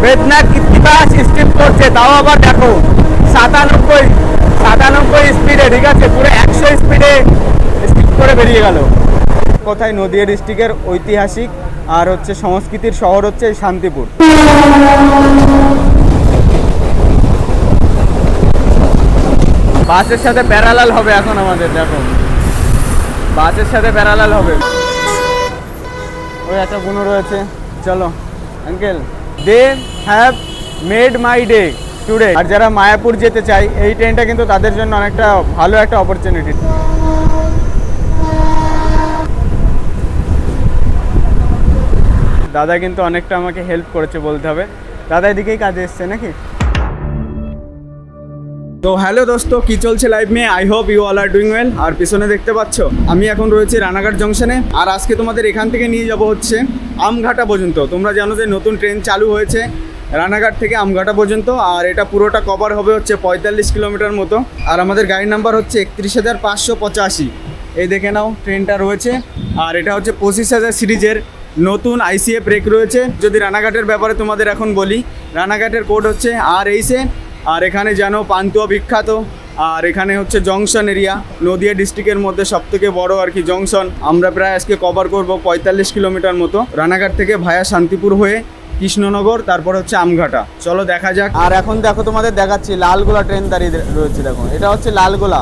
বেদনা কিতনি বাস স্কিপ করছে, তাও আবার দেখো 97 স্পিডে, ঠিক আছে, পুরো 100 স্পিডে স্কিপ করে বেরিয়ে গেল। কোথায় নদিয়া ডিস্ট্রিক্টের ঐতিহাসিক আর হচ্ছে সংস্কৃতির শহর হচ্ছে এই শান্তিপুর। বাসের সাথে প্যারালাল হবে এখন আমাদের, দেখো বাসের সাথে প্যারালাল হবে। ওই একটা গুণ রয়েছে। চলো uncle, they have made my day today. আর যারা মায়াপুর যেতে চাই, এই ট্রেনটা কিন্তু তাদের জন্য অনেকটা ভালো একটা অপরচুনিটি। দাদা কিন্তু অনেকটা আমাকে হেল্প করেছে বলতে হবে, দাদা এদিকেই কাজে এসছে নাকি। তো হ্যালো দোস্ত, কি চলছে লাইভ মে? I hope you all are doing well. আর পিছনে দেখতে পাচ্ছ আমি এখন রয়েছি রানাঘাট জংশনে। আর আজকে তোমাদের এখান থেকে নিয়ে যাব হচ্ছে আমঘাটা পর্যন্ত। তোমরা জানো যে নতুন ট্রেন চালু হয়েছে রানাঘাট থেকে আমঘাটা পর্যন্ত, আর এটা পুরোটা কভার হবে হচ্ছে 45 কিলোমিটার মতো। আর আমাদের গাড়ির নাম্বার হচ্ছে 31,585। এই দেখে নাও ট্রেনটা রয়েছে। আর এটা হচ্ছে 25,000 সিরিজের নতুন আইসিএ ব্রেক রয়েছে। যদি রানাঘাটের ব্যাপারে তোমাদের এখন বলি, রানাঘাটের কোড হচ্ছে RHA। আর এখানে জানো পান্তুয়া বিখ্যাত। আর এখানে হচ্ছে জংশন এরিয়া, নদিয়া ডিস্ট্রিক্টের মধ্যে সবথেকে বড় আর কি জংশন। আমরা প্রায় আজকে কভার করব 45 কিলোমিটার মতো রানাঘাট থেকে ভায়া শান্তিপুর হয়ে কৃষ্ণনগর, তারপর হচ্ছে আমঘাটা। চলো দেখা যাক। আর এখন দেখো তোমাদের দেখাচ্ছি লালগোলা ট্রেন দাঁড়িয়ে রয়েছে, দেখো এটা হচ্ছে লালগোলা।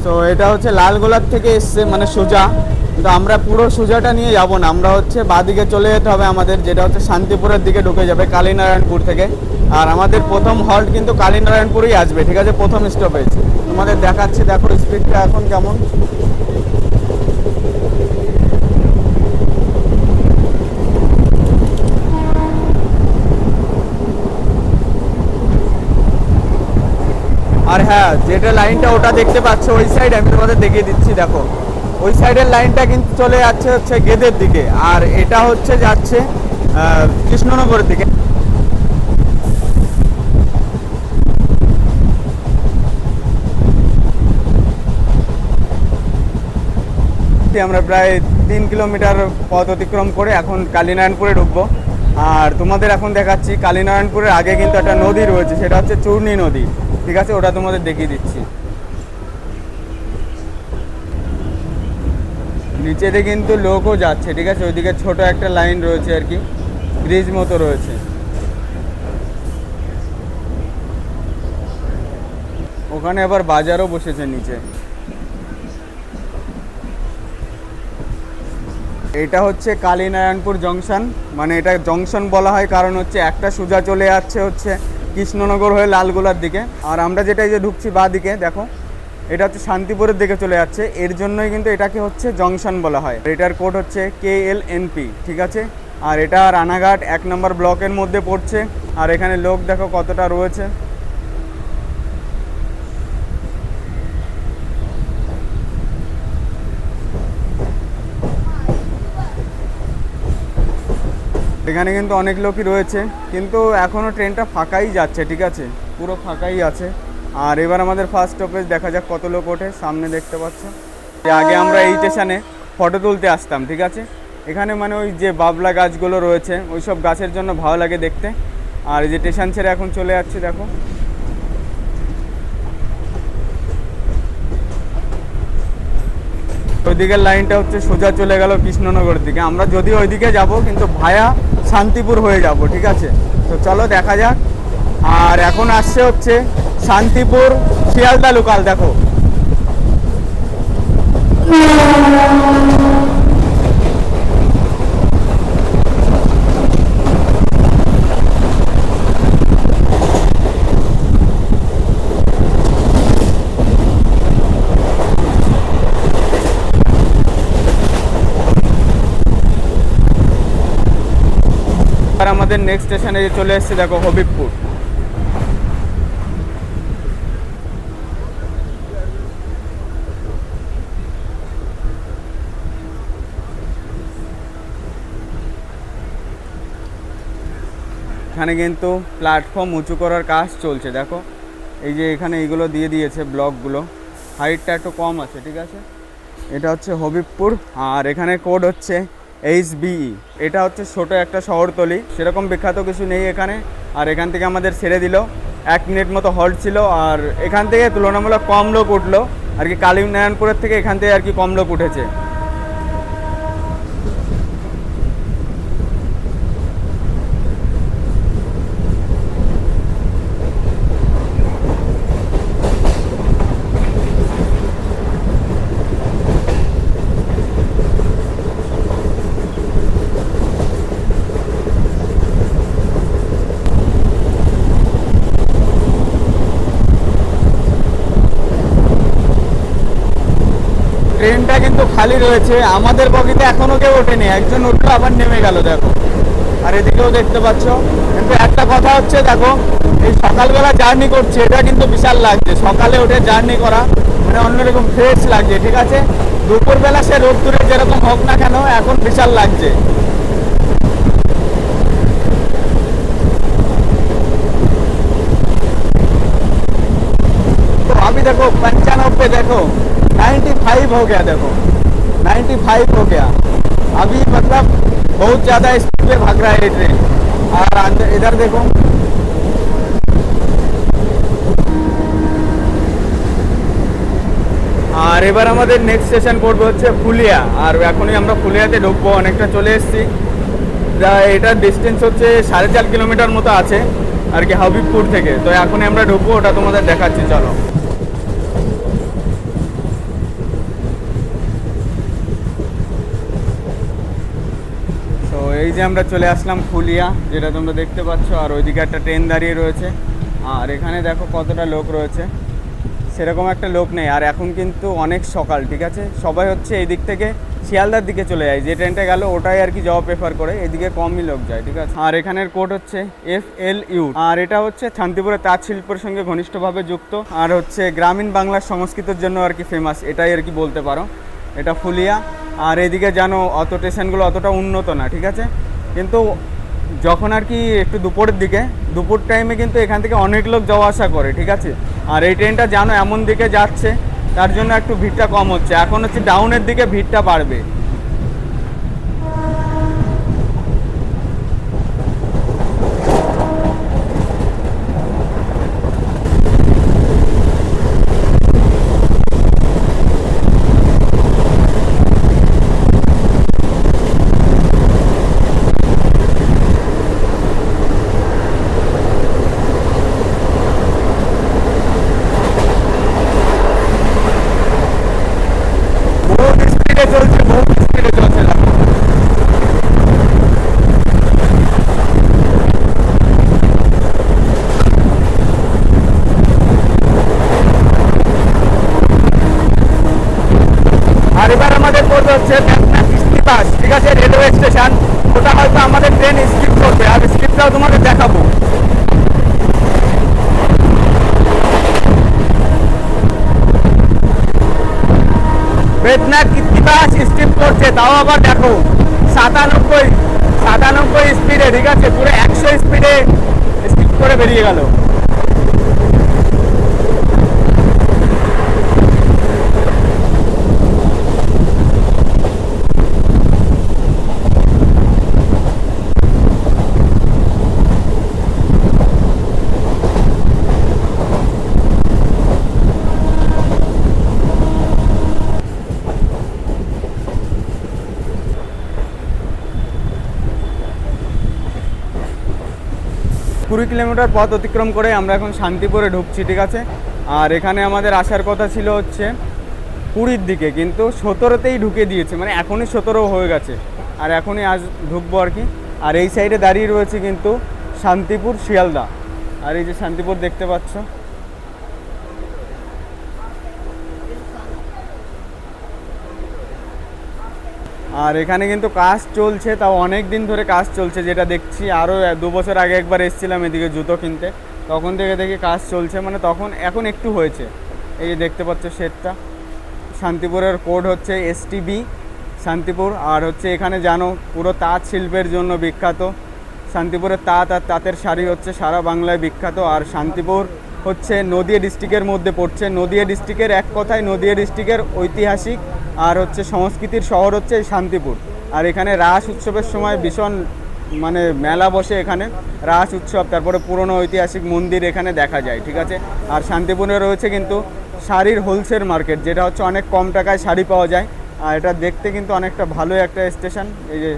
তো এটা হচ্ছে লালগোলার থেকে এসছে, মানে সোজা। কিন্তু আমরা পুরো সোজাটা নিয়ে যাব না, আমরা হচ্ছে বাদিকে চলে যেতে হবে আমাদের, যেটা হচ্ছে শান্তিপুরের দিকে ঢুকে যাবে কালীনারায়ণপুর থেকে। আর আমাদের প্রথম হল্ট কিন্তু কালীনারায়ণপুরেই আসবে, ঠিক আছে, প্রথম স্টপেজ। তোমাদের দেখাচ্ছি, দেখো স্পিডটা এখন কেমন। আর হ্যাঁ, যেটা লাইনটা ওটা দেখতে পাচ্ছ ওই সাইড, আমি তোমাদের দেখিয়ে দিচ্ছি। দেখো ওই সাইডের লাইনটা কিন্তু চলে যাচ্ছে হচ্ছে গেদের দিকে, আর এটা হচ্ছে যাচ্ছে কৃষ্ণনগরের দিকে। আমরা প্রায় 3 কিলোমিটার পথ অতিক্রম করে এখন কালীনারায়ণপুরে ঢুকবো। আর তোমাদের এখন দেখাচ্ছি কালীনারায়ণপুরের আগে কিন্তু একটা নদী রয়েছে, সেটা হচ্ছে চূর্ণী নদী, ঠিক আছে, ওটা তোমাদের দেখিয়ে দিচ্ছি। নিচেতে কিন্তু লোকও যাচ্ছে, ঠিক আছে, ওইদিকে ছোট একটা লাইন রয়েছে আর কি, ব্রিজ মতো রয়েছে। ওখানে আবার বাজারও বসেছে নিচে। এটা হচ্ছে কালীনারায়ণপুর জংশন, মানে এটা জংশন বলা হয় কারণ হচ্ছে একটা সোজা চলে যাচ্ছে হচ্ছে কৃষ্ণনগর হয়ে লালগোলার দিকে। আর আমরা যেটা এই যে ঢুকছি বাঁ দিকে, দেখো এটা হচ্ছে শান্তিপুরের দিকে চলে যাচ্ছে, এর জন্যই কিন্তু এটাকে হচ্ছে জংশন বলা হয়। এটার কোড হচ্ছে KLNP, ঠিক আছে। আর এটা রানাঘাট 1 নম্বর ব্লকের মধ্যে পড়ছে। আর এখানে লোক দেখো কতটা রয়েছে। এখানে কিন্তু অনেক লোকই রয়েছে, কিন্তু এখনও ট্রেনটা ফাঁকাই যাচ্ছে, ঠিক আছে, পুরো ফাঁকাই আছে। আর এবার আমাদের ফার্স্ট স্টপেজ, দেখা যাক কত লোক ওঠে। সামনে দেখতে পাচ্ছ, আগে আমরা এই স্টেশনে ফটো তুলতে আসতাম, ঠিক আছে। এখানে মানে ওই যে বাবলা গাছগুলো রয়েছে, ওই সব গাছের জন্য ভালো লাগে দেখতে। আর এই যে স্টেশন ছেড়ে এখন চলে যাচ্ছে, দেখো ওইদিকের লাইনটা হচ্ছে সোজা চলে গেল কৃষ্ণনগরের দিকে। আমরা যদিও ওইদিকে যাব, কিন্তু ভায়া শান্তিপুর হয়ে যাব, ঠিক আছে। তো চলো দেখা যাক। আর এখন আসছে হচ্ছে শান্তিপুর শিয়ালদা লোকাল, দেখো আর আমাদের নেক্সট স্টেশনে চলে এসেছে, দেখো হবিবপুর। এখানে কিন্তু প্ল্যাটফর্ম উঁচু করার কাজ চলছে, দেখো এই যে এখানে এইগুলো দিয়ে দিয়েছে ব্লকগুলো, হাইটটা একটু কম আছে, ঠিক আছে। এটা হচ্ছে হবিবপুর, আর এখানে কোড হচ্ছে HBE। এটা হচ্ছে ছোটো একটা শহরতলি, সেরকম বিখ্যাত কিছু নেই এখানে। আর এখান থেকে আমাদের ছেড়ে দিল, 1 মিনিট মতো হল্ট ছিল। আর এখান থেকে তুলনামূলক কম লোক উঠলো আর কি, কালীনারায়ণপুরের থেকে এখান থেকে আর কি কম লোক উঠেছে। ট্রেনটা কিন্তু খালি রয়েছে, আমাদের বগিতে এখনো কেউ ওঠেনি, একজন উঠলো আবার নেমে গেল দেখো। আর এদিকেও দেখতে পাচ্ছ। কিন্তু একটা কথা হচ্ছে দেখো, এই সকালবেলা জার্নি করছে, এটা কিন্তু বিশাল লাগছে। সকালে উঠে জার্নি করা মানে অন্যরকম ফ্রেশ লাগছে, ঠিক আছে। দুপুরবেলা সে রোদ্দুরে যেরকম হোক না কেন, এখন বিশাল লাগছে। तो अभी देखो 95 देखो 95 हो गया, देखो 95 हो गया। अभी मतलब बहुत ज़्यादा स्पीड पे भाग रहा है ये ट्रेन। और अंदर इधर देखो, আর এবার আমাদের নেক্সট স্টেশন পড়বে হচ্ছে ফুলিয়া। আর এখনই আমরা ফুলিয়াতে ঢুকবো, অনেকটা চলে এসেছি। যা এটার ডিস্টেন্স হচ্ছে 4.5 কিলোমিটার মতো আছে আর কি হাবিবপুর থেকে। তো এখনই আমরা ঢুকবো, ওটা তোমাদের দেখাচ্ছি, চলো। তো এই যে আমরা চলে আসলাম ফুলিয়া, যেটা তোমরা দেখতে পাচ্ছ। আর ওইদিকে একটা ট্রেন দাঁড়িয়ে রয়েছে। আর এখানে দেখো কতটা লোক রয়েছে, সেরকম একটা লোক নেই। আর এখন কিন্তু অনেক সকাল, ঠিক আছে। সবাই হচ্ছে এই দিক থেকে শিয়ালদার দিকে চলে যায়, যে ট্রেনটা গেল ওটাই আর কি যাওয়া প্রেফার করে, এদিকে কমই লোক যায়, ঠিক আছে। আর এখানের কোড হচ্ছে FLU। আর এটা হচ্ছে শান্তিপুরের তাঁত শিল্পের সঙ্গে ঘনিষ্ঠভাবে যুক্ত, আর হচ্ছে গ্রামীণ বাংলার সংস্কৃতির জন্য আর কি ফেমাস, এটাই আর কি বলতে পারো। এটা ফুলিয়া। আর এদিকে জানো অত স্টেশনগুলো অতটা উন্নত না, ঠিক আছে। কিন্তু যখন আর কি একটু দুপুরের দিকে, দুপুর টাইমে কিন্তু এখান থেকে অনেক লোক যাওয়া আসা করে, ঠিক আছে। আর এই ট্রেনটা জানো এমন দিকে যাচ্ছে, তার জন্য একটু ভিড়টা কম হচ্ছে। এখন হচ্ছে ডাউনের দিকে ভিড়টা বাড়বে। বহুত স্পিডে চলছে, বহুত স্পিডে চলছে। আর এবার আমাদের পড়তে হচ্ছে কিস্তিপাস, ঠিক আছে, রেলওয়ে স্টেশন। ওটা হয়তো আমাদের ট্রেন স্কিপ করবে, আর স্কিপটাও তোমাকে দেখাবো। বেদনা কিস্তিপাস স্কিপ করছে, তাও আবার দেখো 97 স্পিডে, ঠিক আছে, পুরো 100 স্পিডে স্কিপ করে বেরিয়ে গেল। কুড়ি কিলোমিটার পথ অতিক্রম করে আমরা এখন শান্তিপুরে ঢুকছি, ঠিক আছে। আর এখানে আমাদের আসার কথা ছিল হচ্ছে 20-র দিকে, কিন্তু 17-তেই ঢুকে দিয়েছে, মানে এখনই 17 হয়ে গেছে। আর এখনই আজ ঢুকবো আর কি। আর এই সাইডে দাঁড়িয়ে রয়েছে কিন্তু শান্তিপুর শিয়ালদা। আর এই যে শান্তিপুর দেখতে পাচ্ছ। আর এখানে কিন্তু কাজ চলছে, তাও অনেক দিন ধরে কাজ চলছে, যেটা দেখছি। আরও 2 বছর আগে একবার এসেছিলাম এদিকে জুতো কিনতে, তখন থেকে দেখি কাজ চলছে, মানে তখন এখন একটু হয়েছে। এই যে দেখতে পাচ্ছ শেডটা। শান্তিপুরের কোড হচ্ছে STB শান্তিপুর। আর হচ্ছে এখানে জানো পুরো তাঁত শিল্পের জন্য বিখ্যাত। শান্তিপুরের তাঁত আর তাঁতের শাড়ি হচ্ছে সারা বাংলায় বিখ্যাত। আর শান্তিপুর হচ্ছে নদিয়া ডিস্ট্রিক্টের মধ্যে পড়ছে। নদিয়া ডিস্ট্রিক্টের এক কথায় নদিয়া ডিস্ট্রিক্টের ঐতিহাসিক আর হচ্ছে সংস্কৃতির শহর হচ্ছে শান্তিপুর। আর এখানে রাস উৎসবের সময় ভীষণ মানে মেলা বসে এখানে, রাস উৎসব, তারপরে পুরনো ঐতিহাসিক মন্দির এখানে দেখা যায়, ঠিক আছে। আর শান্তিপুরে রয়েছে কিন্তু শাড়ির হোলসেল মার্কেট, যেটা হচ্ছে অনেক কম টাকায় শাড়ি পাওয়া যায়। আর এটা দেখতে কিন্তু অনেকটা ভালো একটা স্টেশন। এই যে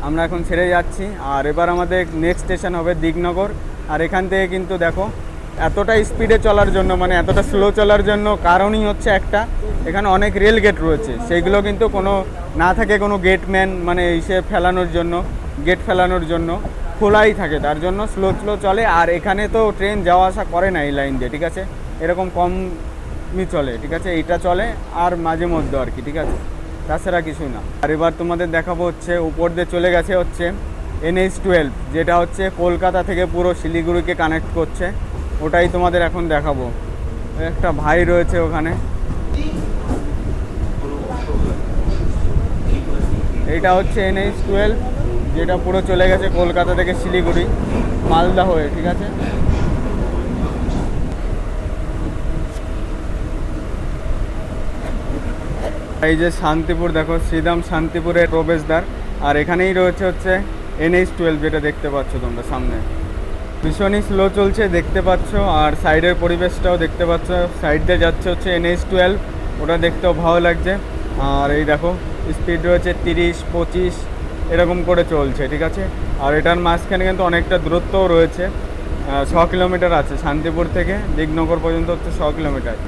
আমরা এখন ছেড়ে যাচ্ছি, আর এবার আমাদের নেক্সট স্টেশন হবে দিগনগর। আর এখান থেকে কিন্তু দেখো এতটা স্পিডে চলার জন্য, মানে এতটা স্লো চলার জন্য কারণই হচ্ছে একটা, এখানে অনেক রেল গেট রয়েছে, সেইগুলো কিন্তু কোনো না থাকে কোনো গেটম্যান মানে এসে ফেলানোর জন্য, গেট ফেলানোর জন্য খোলাই থাকে, তার জন্য স্লো স্লো চলে। আর এখানে তো ট্রেন যাওয়া আসা করে না এই লাইন দিয়ে, ঠিক আছে, এরকম কমই চলে, ঠিক আছে, এইটা চলে আর মাঝে মধ্যে আর কি, ঠিক আছে, তাছাড়া কিছু না। আর এবার তোমাদের দেখাবো হচ্ছে উপর দিয়ে চলে গেছে হচ্ছে NH-12, যেটা হচ্ছে কলকাতা থেকে পুরো শিলিগুড়িকে কানেক্ট করছে, ওটাই তোমাদের এখন দেখাবো। একটা ভাই রয়েছে ওখানে, এইটা হচ্ছে NH-12, যেটা পুরো চলে গেছে কলকাতা থেকে শিলিগুড়ি মালদা হয়ে, ঠিক আছে। এই যে শান্তিপুর দেখো, শ্রীধাম শান্তিপুরের প্রবেশদ্বার, আর এখানেই রয়েছে হচ্ছে NH-12, যেটা দেখতে পাচ্ছ তোমরা সামনে। ভীষণই স্লো চলছে দেখতে পাচ্ছ, আর সাইডের পরিবেশটাও দেখতে পাচ্ছ, সাইড দিয়ে যাচ্ছে হচ্ছে NH-12, ওটা দেখতেও ভালো লাগছে। আর এই দেখো স্পিড রয়েছে 30-25 এরকম করে চলছে, ঠিক আছে। আর এটার মাঝখানে কিন্তু অনেকটা দূরত্বও রয়েছে, 6 কিলোমিটার আছে শান্তিপুর থেকে দিগনগর পর্যন্ত হচ্ছে 6 কিলোমিটার।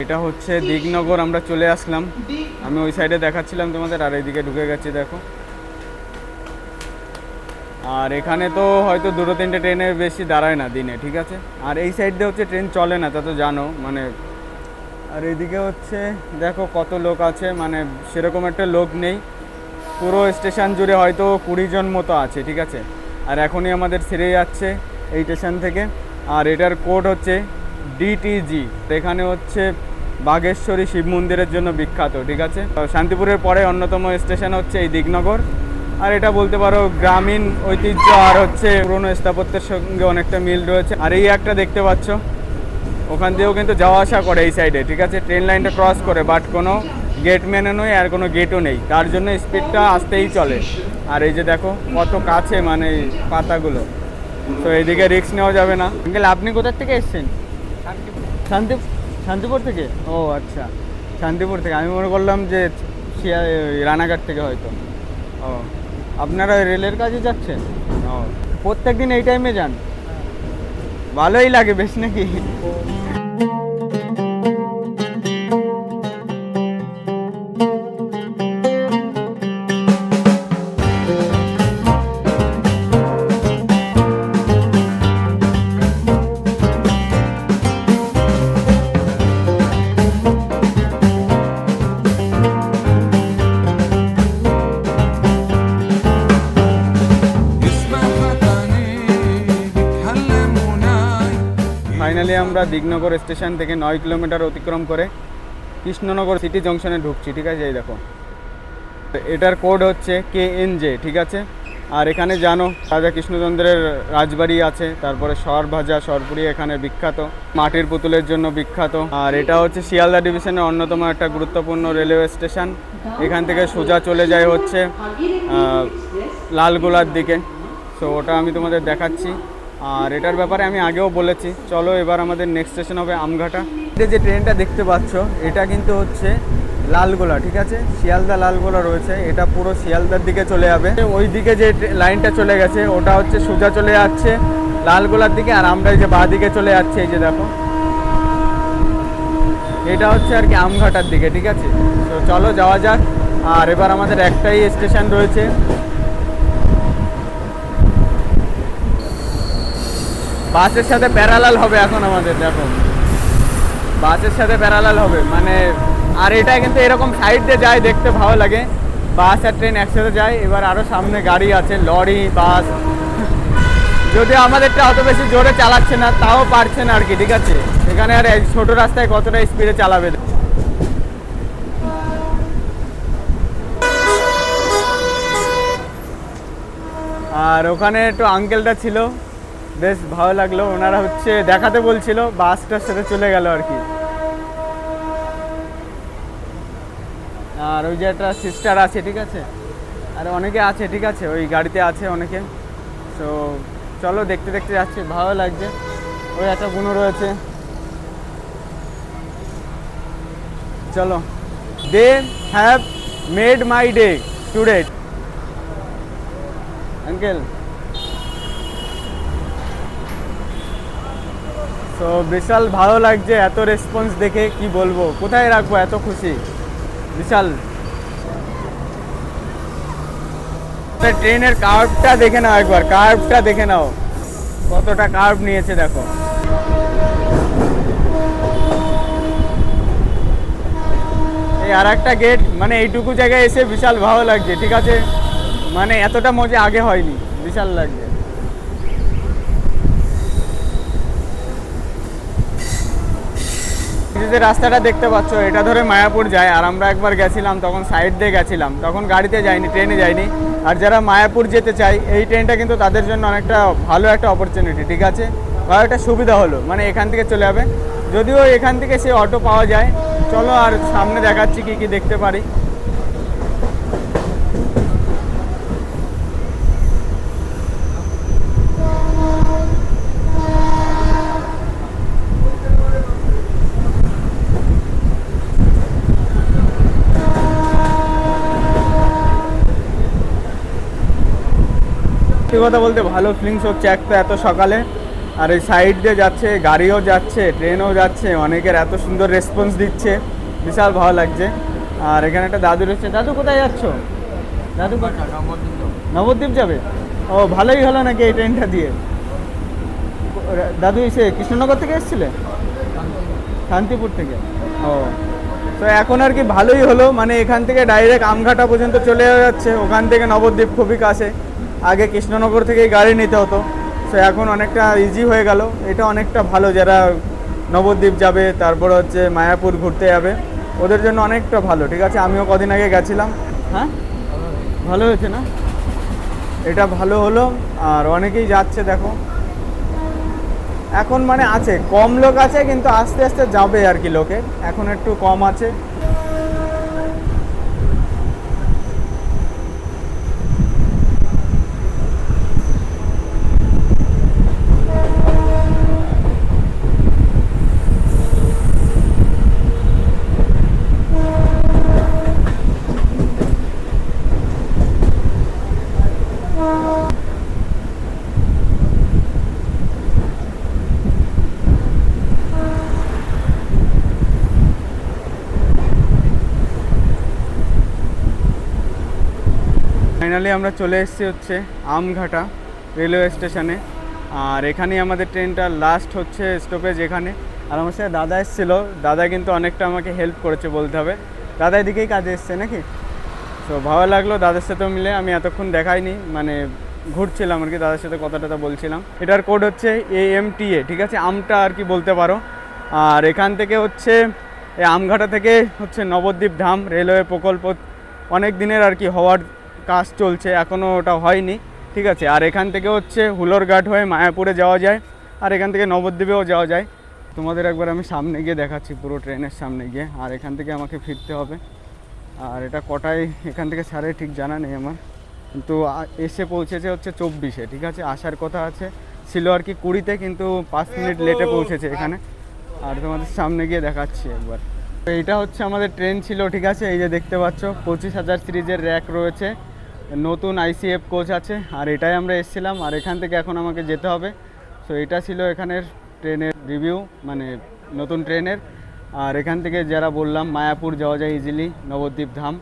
এটা হচ্ছে দিগনগর, আমরা চলে আসলাম, আমি ওই সাইডে দেখাচ্ছিলাম তোমাদের, আর এইদিকে ঢুকে গেছি দেখো। আর এখানে তো হয়তো 2-3টে ট্রেনের বেশি দাঁড়ায় না দিনে, ঠিক আছে। আর এই সাইড দিয়ে হচ্ছে ট্রেন চলে না, তা তো জানো মানে। আর এইদিকে হচ্ছে দেখো কত লোক আছে, মানে সেরকম একটা লোক নেই, পুরো স্টেশন জুড়ে হয়তো 20 জন মতো আছে, ঠিক আছে। আর এখনই আমাদের ছেড়ে যাচ্ছে এই স্টেশন থেকে। আর এটার কোড হচ্ছে DTG, এখানে হচ্ছে বাঘেশ্বরী শিব মন্দিরের জন্য বিখ্যাত, ঠিক আছে। শান্তিপুরের পরে অন্যতম স্টেশন হচ্ছে এই দিগনগর। আর এটা বলতে পারো গ্রামীণ ঐতিহ্য আর হচ্ছে পুরনো স্থাপত্যের সঙ্গে অনেকটা মিল রয়েছে। আর এই একটা দেখতে পাচ্ছ, ওখান দিয়েও কিন্তু যাওয়া আসা করে এই সাইডে, ঠিক আছে, ট্রেন লাইনটা ক্রস করে, বাট কোনো গেট মেনে নয় আর কোনো গেটও নেই, তার জন্য স্পিডটা আসতেই চলে। আর এই যে দেখো কত কাছে মানে পাতাগুলো, তো এইদিকে রিস্ক নেওয়া যাবে না। আঙ্কেল আপনি কোথার থেকে এসছেন? শান্তিপুর থেকে? ও আচ্ছা, শান্তিপুর থেকে, আমি মনে করলাম যে রানাঘাট থেকে হয়তো। ও, আপনারা রেলের কাজে যাচ্ছেন? ও, প্রত্যেক দিন এই টাইমে যান? ভালোই লাগে বেশ নাকি? ফাইনালি আমরা দিগনগর স্টেশন থেকে 9 কিলোমিটার অতিক্রম করে কৃষ্ণনগর সিটি জংশনে ঢুকছি, ঠিক আছে। এই দেখো এটার কোড হচ্ছে KNJ, ঠিক আছে। আর এখানে জানো রাজা কৃষ্ণচন্দ্রের রাজবাড়ি আছে, তারপরে সরভাজা সরপুরি এখানে বিখ্যাত, মাটির পুতুলের জন্য বিখ্যাত। আর এটা হচ্ছে শিয়ালদা ডিভিশনের অন্যতম একটা গুরুত্বপূর্ণ রেলওয়ে স্টেশন, এখান থেকে সোজা চলে যায় হচ্ছে লালগোলার দিকে, সো ওটা আমি তোমাদের দেখাচ্ছি। আর এটার ব্যাপারে আমি আগেও বলেছি, চলো এবার আমাদের নেক্সট স্টেশন হবে আমঘাটা। যে ট্রেনটা দেখতে পাচ্ছ এটা কিন্তু হচ্ছে লালগোলা, ঠিক আছে, শিয়ালদা লালগোলা রয়েছে, এটা পুরো শিয়ালদার দিকে চলে যাবে। ওই দিকে যে লাইনটা চলে গেছে ওটা হচ্ছে সোজা চলে যাচ্ছে লালগোলার দিকে, আর আমরা এই যে বাঁ দিকে চলে যাচ্ছে, এই যে দেখো এটা হচ্ছে আর কি আমঘাটার দিকে, ঠিক আছে। তো চলো যাওয়া যাক। আর এবার আমাদের একটাই স্টেশন রয়েছে, বাসের সাথে প্যারালাল হবে এখন আমাদের, দেখো বাসের সাথে প্যারালাল হবে মানে। আর এটা কিন্তু এরকম সাইড দিয়ে যায়, দেখতে ভালো লাগে, বাস আর ট্রেন একসাথে যায়। এবার আরও সামনে গাড়ি আছে, লরি বাস, যদিও আমাদেরটা অত বেশি জোরে চালাচ্ছে না, তাও পারছে না আর কি, ঠিক আছে। এখানে আর ছোটো রাস্তায় কতটা স্পিডে চালাবে। আর ওখানে একটু আঙ্কেলটা ছিল, বেশ ভালো লাগলো। ওনারা হচ্ছে দেখাতে বলছিল, বাসটার সাথে চলে গেল আর কি। আর ওই যে একটা সিস্টার আছে, ঠিক আছে, আর অনেকে আছে, ঠিক আছে, ওই গাড়িতে আছে অনেকে। তো চলো দেখতে দেখতে যাচ্ছি, ভালো লাগছে। ওই একটা গুণ রয়েছে, চলো। They have made my day today uncle. তো বিশাল ভালো লাগছে, এত রেসপন্স দেখে কি বলবো, কোথায় রাখবো এত খুশি, বিশাল। ট্রেনের কার্ভটা দেখে নাও একবার, কার্ভটা দেখে নাও, কতটা কার্ভ নিয়েছে দেখো। এই আর একটা গেট, মানে এইটুকু জায়গায় এসে বিশাল ভালো লাগছে, ঠিক আছে, মানে এতটা মজা আগে হয়নি, বিশাল লাগছে। যে রাস্তাটা দেখতে পাচ্ছ, এটা ধরে মায়াপুর যায়। আর আমরা একবার গেছিলাম, তখন সাইড দিয়ে গেছিলাম, তখন গাড়িতে যাইনি, ট্রেনে যাইনি। আর যারা মায়াপুর যেতে চায়, এই ট্রেনটা কিন্তু তাদের জন্য অনেকটা ভালো একটা অপরচুনিটি, ঠিক আছে, ভালো একটা সুবিধা হলো, মানে এখান থেকে চলে যাবে। যদিও এখান থেকে সে অটো পাওয়া যায়। চলো আর সামনে দেখাচ্ছি কি কি দেখতে পারি। কথা বলতে ভালো ফিলিংস হচ্ছে, এক তো এত সকালে, আর এই সাইড দিয়ে যাচ্ছে গাড়িও যাচ্ছে, ট্রেনও যাচ্ছে, অনেকের এত সুন্দর রেসপন্স দিচ্ছে, বিশাল ভালো লাগছে। আর এখানে একটা দাদু রয়েছে। দাদু কোথায় যাচ্ছ? দাদু নবদ্বীপ যাবে? ও ভালোই হলো নাকি এই ট্রেনটা দিয়ে? দাদু এসে কৃষ্ণনগর থেকে এসেছিলে? শান্তিপুর থেকে। ও, তো এখন আর কি ভালোই হলো, মানে এখান থেকে ডাইরেক্ট আমঘাটা পর্যন্ত চলে যাচ্ছে, ওখান থেকে নবদ্বীপ খুবই কাছে। আগে কৃষ্ণনগর থেকেই গাড়ি নিতে হতো, তো এখন অনেকটা ইজি হয়ে গেল। এটা অনেকটা ভালো, যারা নবদ্বীপ যাবে, তারপর হচ্ছে মায়াপুর ঘুরতে যাবে, ওদের জন্য অনেকটা ভালো, ঠিক আছে। আমিও কদিন আগে গেছিলাম। হ্যাঁ, ভালো হয়েছে না? এটা ভালো হলো, আর অনেকেই যাচ্ছে দেখো। এখন মানে আছে, কম লোক আছে, কিন্তু আস্তে আস্তে যাবে আর কি, লোকে এখন একটু কম আছে। ফাইনালি আমরা চলে এসেছি হচ্ছে আমঘাটা রেলওয়ে স্টেশনে। আর এখানেই আমাদের ট্রেনটা লাস্ট হচ্ছে স্টপেজ এখানে। আর আমার সাথে দাদা এসেছিলো, দাদা কিন্তু অনেকটা আমাকে হেল্প করেছে বলতে হবে। দাদা এদিকেই কাজে এসছে নাকি? তো ভালো লাগলো দাদার সাথেও মিলে। আমি এতক্ষণ দেখাইনি, মানে ঘুরছিলাম আর কি, দাদার সাথে কথা টথা বলছিলাম। এটার কোড হচ্ছে AMTA, ঠিক আছে, আমটা আর কি বলতে পারো। আর এখান থেকে হচ্ছে এই আমঘাটা থেকে হচ্ছে নবদ্বীপ ধাম রেলওয়ে প্রকল্প অনেক দিনের আর কি হওয়ার কাজ চলছে, এখনও ওটা হয়নি, ঠিক আছে। আর এখান থেকে হচ্ছে হুলোরঘাট হয়ে মায়াপুরে যাওয়া যায়, আর এখান থেকে নবদ্বীপেও যাওয়া যায়। তোমাদের একবার আমি সামনে গিয়ে দেখাচ্ছি, পুরো ট্রেনের সামনে গিয়ে। আর এখান থেকে আমাকে ফিরতে হবে। আর এটা কটায় এখান থেকে ছাড়ে ঠিক জানা নেই আমার, কিন্তু এসে পৌঁছেছে হচ্ছে 24-এ, ঠিক আছে। আসার কথা আছে ছিল আর কি 20-তে, কিন্তু 5 মিনিট লেটে পৌঁছেছে এখানে। আর তোমাদের সামনে গিয়ে দেখাচ্ছি একবার। তো এইটা হচ্ছে আমাদের ট্রেন ছিল, ঠিক আছে। এই যে দেখতে পাচ্ছ 25,000 সিরিজের র্যাক রয়েছে, নতুন ICF কোচ আছে। আর এটাই আমরা এসেছিলাম, আর এখান থেকে এখন আমাকে যেতে হবে। সো এটা ছিল এখানের ট্রেনের রিভিউ, মানে নতুন ট্রেনের। আর এখান থেকে যারা বললাম মায়াপুর যাওয়া যায় ইজিলি, নবদ্বীপ ধাম।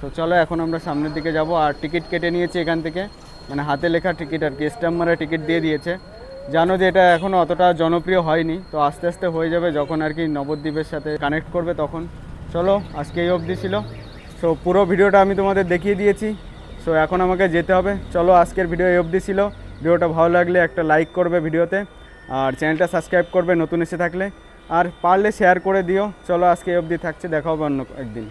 তো চলো এখন আমরা সামনের দিকে যাব। আর টিকিট কেটে নিয়েছি এখান থেকে, মানে হাতে লেখা টিকিট আর কি, স্ট্যাম্প মারা টিকিট দিয়ে দিয়েছে। জানো যে এটা এখনও অতটা জনপ্রিয় হয়নি, তো আস্তে আস্তে হয়ে যাবে যখন আর কি নবদ্বীপের সাথে কানেক্ট করবে তখন। চলো আজকে এই অবধি ছিল। সো পুরো ভিডিওটা আমি তোমাদের দেখিয়ে দিয়েছি। সো এখন আমাকে যেতে হবে। চলো আজকের ভিডিও এই অবধি ছিল। ভিডিওটা ভালো লাগলে একটা লাইক করবে ভিডিওতে, আর চ্যানেলটা সাবস্ক্রাইব করবে নতুন এসে থাকলে, আর পারলে শেয়ার করে দিও। চলো আজকে এই অবধি থাকছে, দেখা হবে অন্য একদিন।